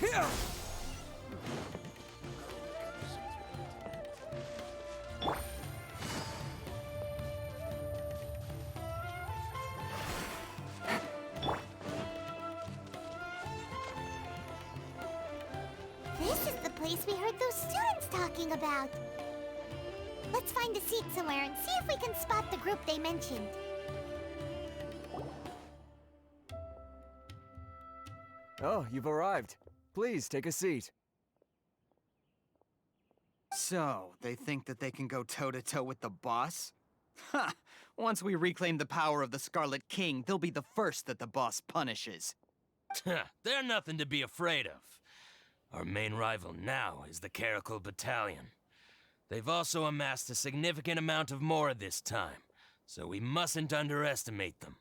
This is the place we heard those students talking about. Let's find a seat somewhere and see if we can spot the group they mentioned. Oh, you've arrived. Please, take a seat. So, they think that they can go toe-to-toe with the boss? Ha! Once we reclaim the power of the Scarlet King, they'll be the first that the boss punishes. They're nothing to be afraid of. Our main rival now is the Caracal Battalion. They've also amassed a significant amount of Mora this time, so we mustn't underestimate them.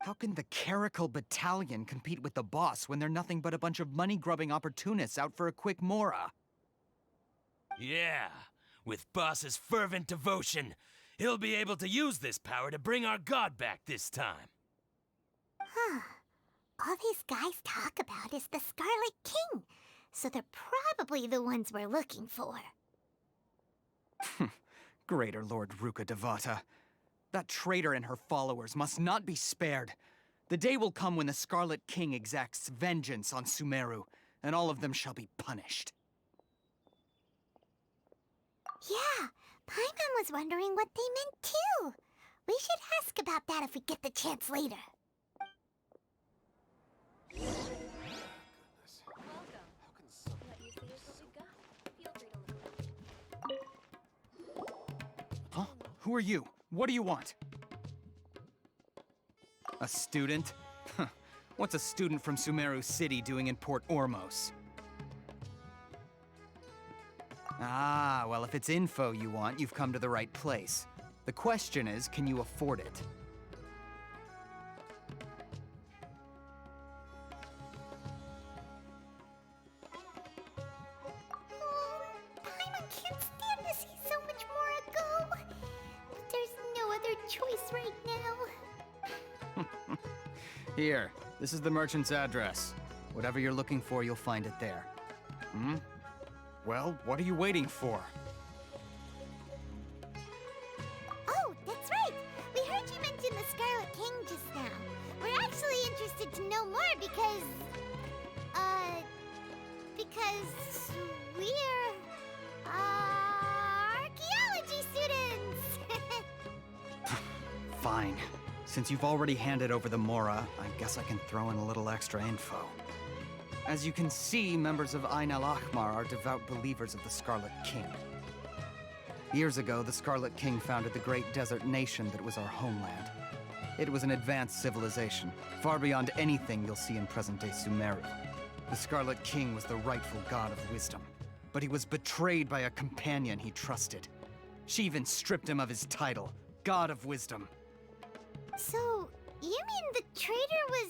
How can the Caracal Battalion compete with the boss when they're nothing but a bunch of money-grubbing opportunists out for a quick Mora? Yeah, with boss's fervent devotion, he'll be able to use this power to bring our god back this time. Huh. All these guys talk about is the Scarlet King, so they're probably the ones we're looking for. Greater Lord Ruka Devata. That traitor and her followers must not be spared. The day will come when the Scarlet King exacts vengeance on Sumeru, and all of them shall be punished. Yeah, Paimon was wondering what they meant too. We should ask about that if we get the chance later. Huh? Who are you? What do you want? A student? What's a student from Sumeru City doing in Port Ormos? Ah, well, if it's info you want, you've come to the right place. The question is, can you afford it? Paimon can't stand to see so much more go. But there's no other choice right now. Here, this is the merchant's address. Whatever you're looking for, you'll find it there. Well, what are you waiting for? Oh, that's right. We heard you mention the Scarlet King just now. We're actually interested to know more because we're, archaeology students. Fine. Since you've already handed over the Mora, I guess I can throw in a little extra info. As you can see, members of Eine al-Ahmar are devout believers of the Scarlet King. Years ago, the Scarlet King founded the great desert nation that was our homeland. It was an advanced civilization, far beyond anything you'll see in present-day Sumeru. The Scarlet King was the rightful god of wisdom, but he was betrayed by a companion he trusted. She even stripped him of his title, God of Wisdom. So, you mean the traitor was...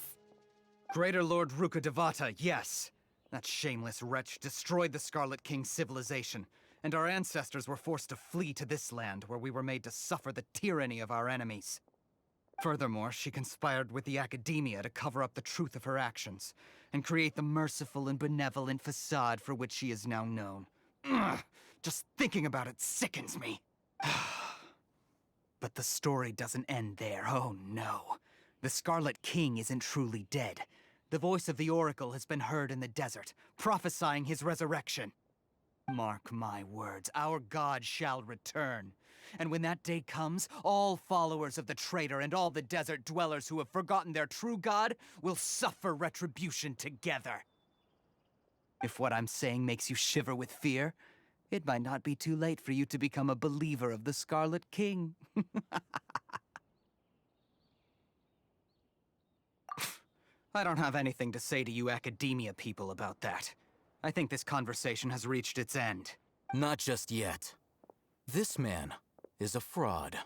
Greater Lord Ruka Devata, yes. That shameless wretch destroyed the Scarlet King's civilization, and our ancestors were forced to flee to this land where we were made to suffer the tyranny of our enemies. Furthermore, she conspired with the academia to cover up the truth of her actions, and create the merciful and benevolent facade for which she is now known. Ugh, just thinking about it sickens me. But the story doesn't end there, oh no. The Scarlet King isn't truly dead. The voice of the Oracle has been heard in the desert, prophesying his resurrection. Mark my words, our god shall return. And when that day comes, all followers of the traitor and all the desert dwellers who have forgotten their true god will suffer retribution together. If what I'm saying makes you shiver with fear, it might not be too late for you to become a believer of the Scarlet King. I don't have anything to say to you academia people about that. I think this conversation has reached its end. Not just yet. This man is a fraud.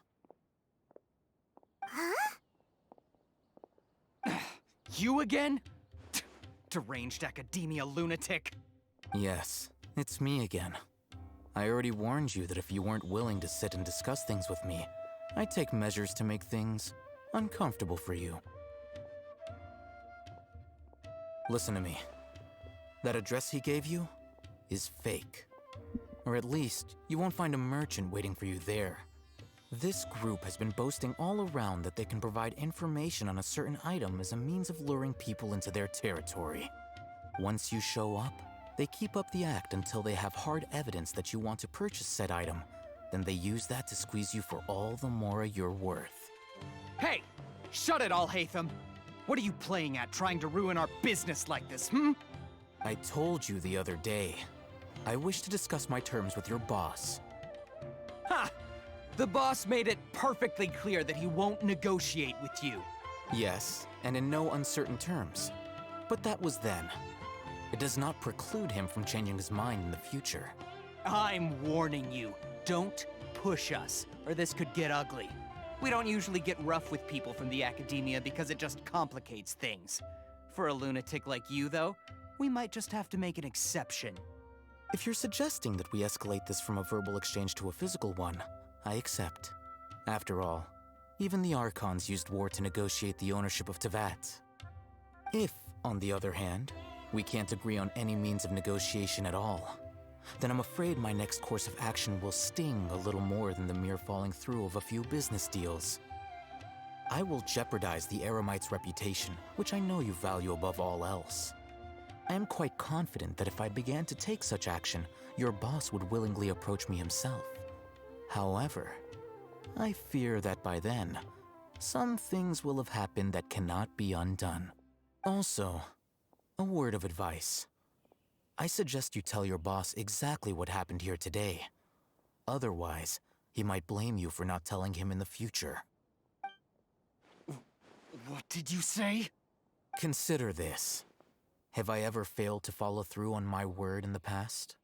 Huh? You again? Deranged academia lunatic. Yes, it's me again. I already warned you that if you weren't willing to sit and discuss things with me, I'd take measures to make things uncomfortable for you. Listen to me. That address he gave you is fake. Or at least, you won't find a merchant waiting for you there. This group has been boasting all around that they can provide information on a certain item as a means of luring people into their territory. Once you show up, they keep up the act until they have hard evidence that you want to purchase said item. Then they use that to squeeze you for all the more you're worth. Hey! Shut it all, Hatham! What are you playing at, trying to ruin our business like this, hmm? I told you the other day. I wish to discuss my terms with your boss. Ha! The boss made it perfectly clear that he won't negotiate with you. Yes, and in no uncertain terms. But that was then. It does not preclude him from changing his mind in the future. I'm warning you, don't push us, or this could get ugly. We don't usually get rough with people from the academia because it just complicates things. For a lunatic like you, though, we might just have to make an exception. If you're suggesting that we escalate this from a verbal exchange to a physical one, I accept. After all, even the Archons used war to negotiate the ownership of Teyvat. If, on the other hand, we can't agree on any means of negotiation at all, then I'm afraid my next course of action will sting a little more than the mere falling through of a few business deals. I will jeopardize the Eremite's reputation, which I know you value above all else. I am quite confident that if I began to take such action, your boss would willingly approach me himself. However, I fear that by then, some things will have happened that cannot be undone. Also, a word of advice. I suggest you tell your boss exactly what happened here today. Otherwise, he might blame you for not telling him in the future. What did you say? Consider this. Have I ever failed to follow through on my word in the past?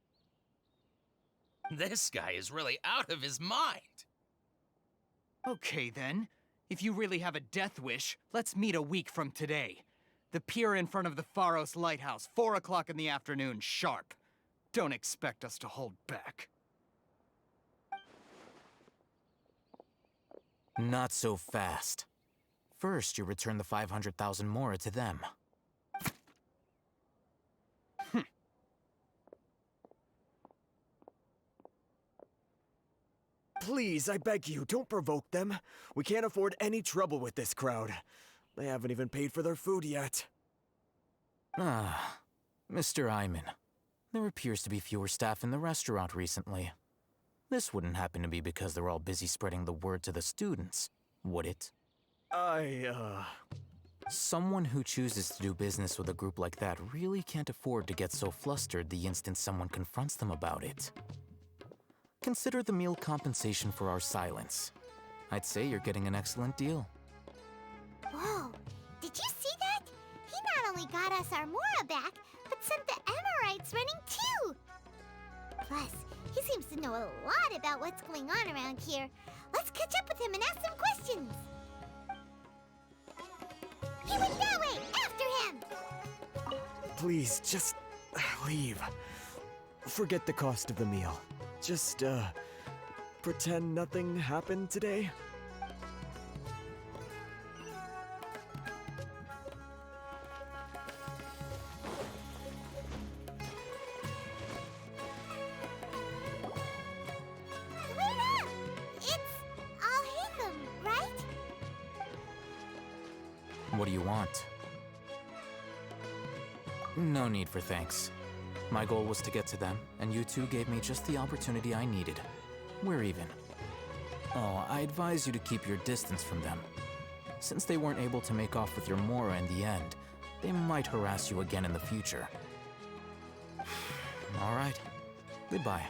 This guy is really out of his mind. Okay then. If you really have a death wish, let's meet a week from today. The pier in front of the Pharos Lighthouse, 4 o'clock in the afternoon, sharp. Don't expect us to hold back. Not so fast. First, you return the 500,000 mora to them. Please, I beg you, don't provoke them. We can't afford any trouble with this crowd. They haven't even paid for their food yet. Ah, Mr. Iman. There appears to be fewer staff in the restaurant recently. This wouldn't happen to be because they're all busy spreading the word to the students, would it? Someone who chooses to do business with a group like that really can't afford to get so flustered the instant someone confronts them about it. Consider the meal compensation for our silence. I'd say you're getting an excellent deal. Whoa, did you see that? He not only got us our Mora back, but sent the Amorites running too! Plus, he seems to know a lot about what's going on around here. Let's catch up with him and ask some questions! He went that way! After him! Please, just leave. Forget the cost of the meal. Just, pretend nothing happened today. Wait up! It's Al-Haytham, right? What do you want? No need for thanks. My goal was to get to them, and you two gave me just the opportunity I needed. We're even. Oh, I advise you to keep your distance from them. Since they weren't able to make off with your Mora in the end, they might harass you again in the future. All right. Goodbye.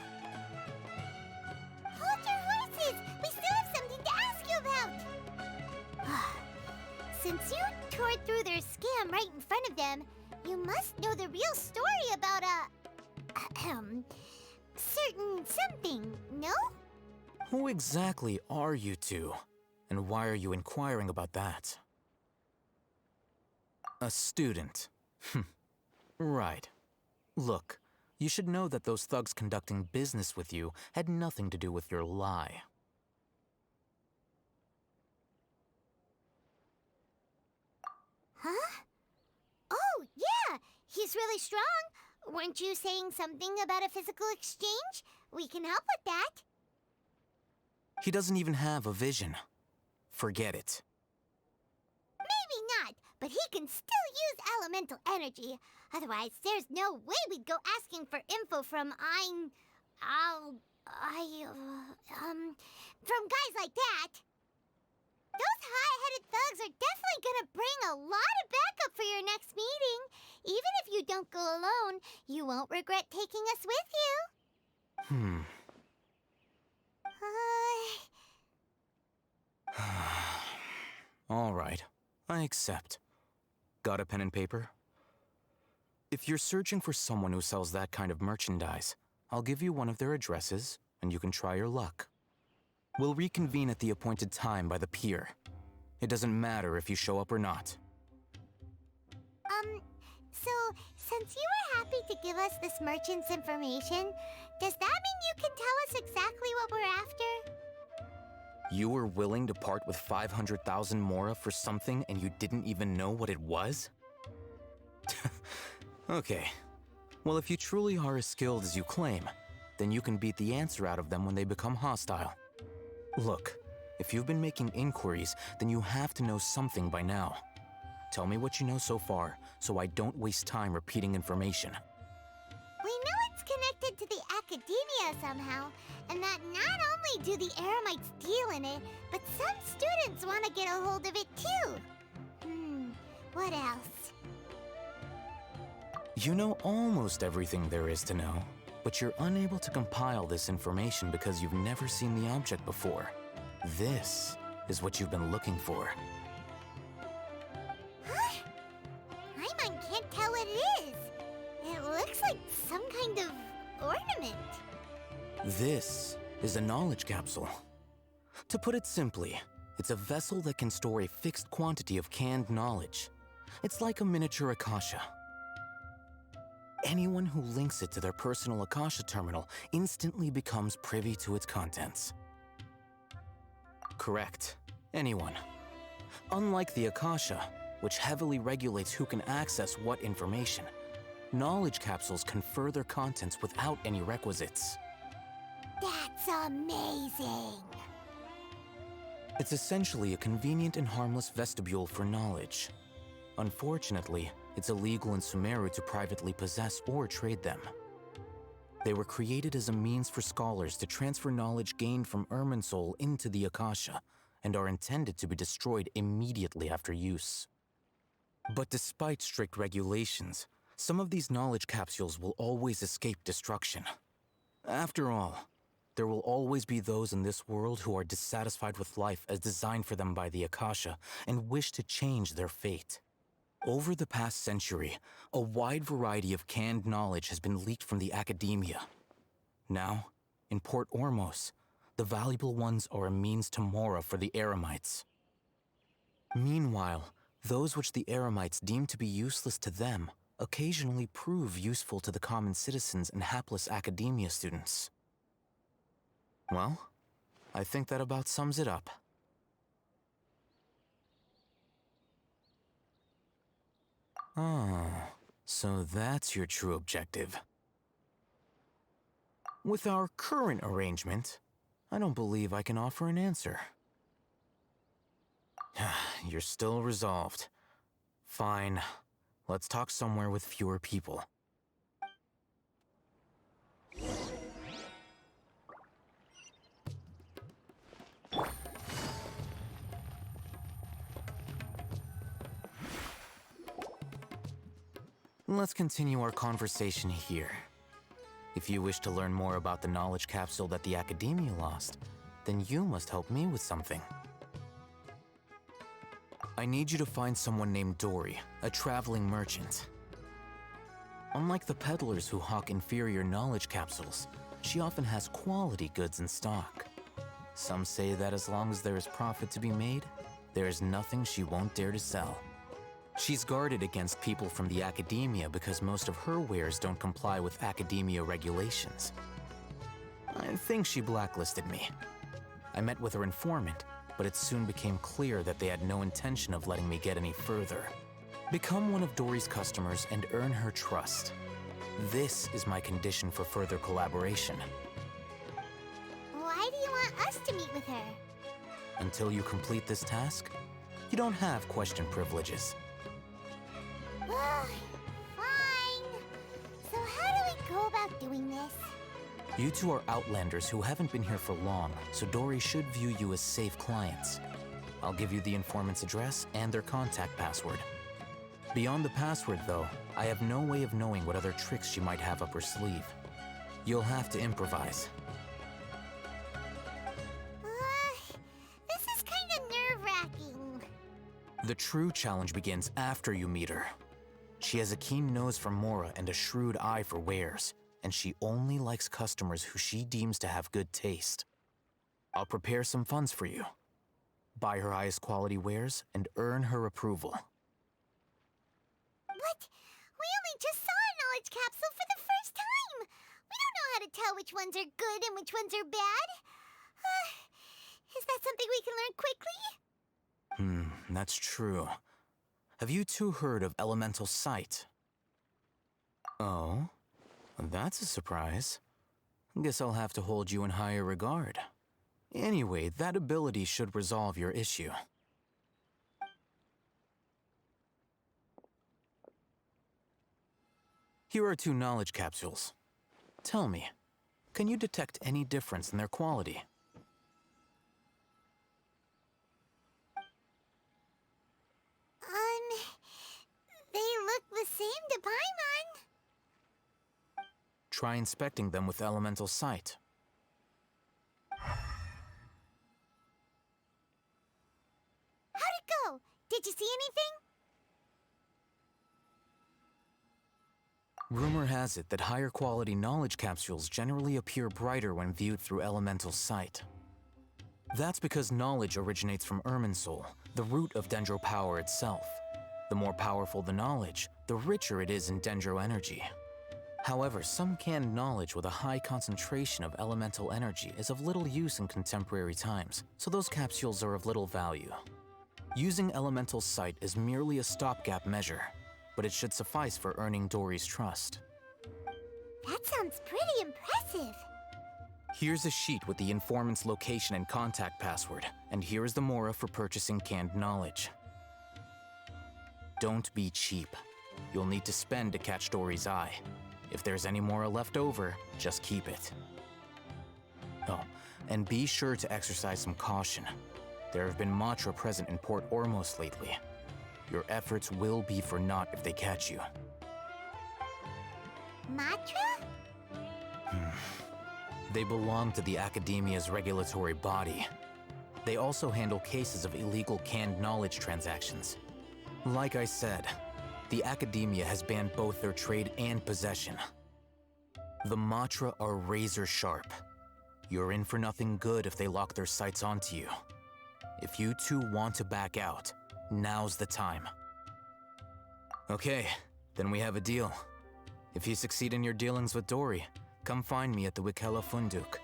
Hold your horses! We still have something to ask you about! Since you tore through their scam right in front of them, you must know the real story about certain something, no? Who exactly are you two? And why are you inquiring about that? A student. Right. Look, you should know that those thugs conducting business with you had nothing to do with your lie. Huh? Oh, yeah! He's really strong. weren't you saying something about a physical exchange? We can help with that. He doesn't even have a vision. Forget it. Maybe not, but he can still use elemental energy. Otherwise, there's no way we'd go asking for info from from guys like that. Those high-headed thugs are definitely gonna bring a lot of backup for your next meeting. Even if you don't go alone, you won't regret taking us with you. All right, I accept. Got a pen and paper? If you're searching for someone who sells that kind of merchandise, I'll give you one of their addresses, and you can try your luck. We'll reconvene at the appointed time by the pier. It doesn't matter if you show up or not. So, since you were happy to give us this merchant's information, does that mean you can tell us exactly what we're after? You were willing to part with 500,000 mora for something and you didn't even know what it was? Okay. Well, if you truly are as skilled as you claim, then you can beat the answer out of them when they become hostile. Look, if you've been making inquiries, then you have to know something by now. Tell me what you know so far, so I don't waste time repeating information. We know it's connected to the academia somehow, and that not only do the Eremites deal in it, but some students want to get a hold of it too. What else? You know almost everything there is to know, but you're unable to compile this information because you've never seen the object before. This is what you've been looking for. Huh? Paimon can't tell what it is. It looks like some kind of ornament. This is a knowledge capsule. To put it simply, it's a vessel that can store a fixed quantity of canned knowledge. It's like a miniature Akasha. Anyone who links it to their personal Akasha terminal instantly becomes privy to its contents. Correct. Anyone. Unlike the Akasha, which heavily regulates who can access what information, knowledge capsules confer their contents without any requisites. That's amazing. It's essentially a convenient and harmless vestibule for knowledge. Unfortunately, it's illegal in Sumeru to privately possess or trade them. They were created as a means for scholars to transfer knowledge gained from Irminsul into the Akasha, and are intended to be destroyed immediately after use. But despite strict regulations, some of these knowledge capsules will always escape destruction. After all, there will always be those in this world who are dissatisfied with life as designed for them by the Akasha and wish to change their fate. Over the past century, a wide variety of canned knowledge has been leaked from the academia. Now, in Port Ormos, the valuable ones are a means to mora for the Eremites. Meanwhile, those which the Eremites deem to be useless to them occasionally prove useful to the common citizens and hapless academia students. Well, I think that about sums it up. Oh, so that's your true objective. With our current arrangement, I don't believe I can offer an answer. You're still resolved. Fine. Let's talk somewhere with fewer people. Let's continue our conversation here. If you wish to learn more about the knowledge capsule that the Academia lost, then you must help me with something. I need you to find someone named Dory, a traveling merchant. Unlike the peddlers who hawk inferior knowledge capsules, she often has quality goods in stock. Some say that as long as there is profit to be made, there is nothing she won't dare to sell. She's guarded against people from the academia because most of her wares don't comply with academia regulations. I think she blacklisted me. I met with her informant, but it soon became clear that they had no intention of letting me get any further. Become one of Dory's customers and earn her trust. This is my condition for further collaboration. Why do you want us to meet with her? Until you complete this task, you don't have question privileges. Fine. So how do we go about doing this? You two are Outlanders who haven't been here for long, so Dory should view you as safe clients. I'll give you the informant's address and their contact password. Beyond the password, though, I have no way of knowing what other tricks she might have up her sleeve. You'll have to improvise. This is kind of nerve-wracking. The true challenge begins after you meet her. She has a keen nose for Mora and a shrewd eye for wares, and she only likes customers who she deems to have good taste. I'll prepare some funds for you. Buy her highest quality wares and earn her approval. But we only just saw a knowledge capsule for the first time. We don't know how to tell which ones are good and which ones are bad. Is that something we can learn quickly? That's true. Have you two heard of elemental sight? Oh, that's a surprise. Guess I'll have to hold you in higher regard. Anyway, that ability should resolve your issue. Here are 2 knowledge capsules. Tell me, can you detect any difference in their quality? They look the same to Paimon. Try inspecting them with elemental sight. How'd it go? Did you see anything? Rumor has it that higher quality knowledge capsules generally appear brighter when viewed through elemental sight. That's because knowledge originates from Irminsul, the root of Dendro power itself. The more powerful the knowledge, the richer it is in Dendro energy. However, some canned knowledge with a high concentration of elemental energy is of little use in contemporary times, so those capsules are of little value. Using elemental sight is merely a stopgap measure, but it should suffice for earning Dory's trust. That sounds pretty impressive. Here's a sheet with the informant's location and contact password, and here is the Mora for purchasing canned knowledge. Don't be cheap. You'll need to spend to catch Dory's eye. If there's any Mora left over, just keep it. Oh, and be sure to exercise some caution. There have been Matra present in Port Ormos lately. Your efforts will be for naught if they catch you. Matra? They belong to the Academia's regulatory body. They also handle cases of illegal canned knowledge transactions. Like I said, the Academia has banned both their trade and possession. The Matra are razor sharp. You're in for nothing good if they lock their sights onto you. If you two want to back out, now's the time. Okay, then we have a deal. If you succeed in your dealings with Dory, come find me at the Wikela Funduk.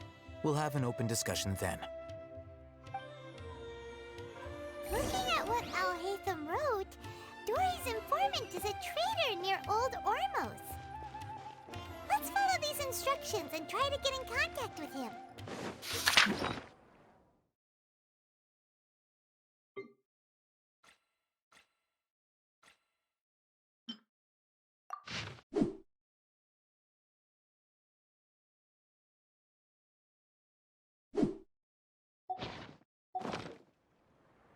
We'll have an open discussion then. Looking at what Al-Haytham wrote, Dory's informant is a trader near Old Ormos. Let's follow these instructions and try to get in contact with him.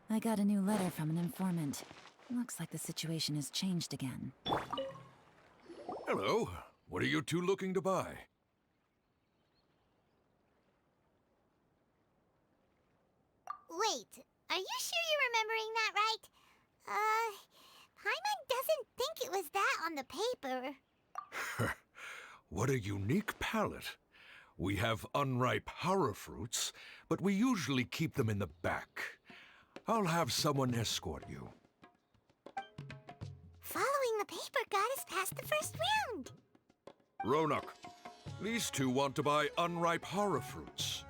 I got a new letter from an informant. Looks like the situation has changed again. Hello. What are you two looking to buy? Wait, are you sure you're remembering that right? Paimon doesn't think it was that on the paper. What a unique palette. We have unripe horror fruits, but we usually keep them in the back. I'll have someone escort you. Following the paper got us past the first round. Ronak, these two want to buy unripe horror fruits.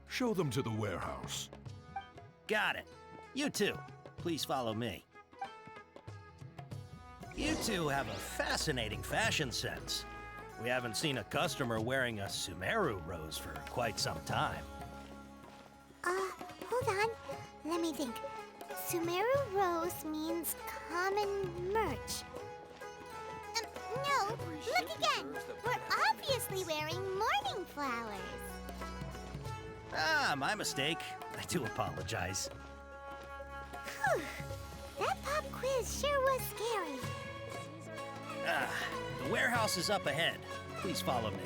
Show them to the warehouse. Got it. You two, please follow me. You two have a fascinating fashion sense. We haven't seen a customer wearing a Sumeru rose for quite some time. Hold on. Let me think. Sumeru rose means common merch. No, look again. We're obviously wearing morning flowers. Ah, my mistake. I do apologize. Whew. That pop quiz sure was scary. Ah, the warehouse is up ahead. Please follow me.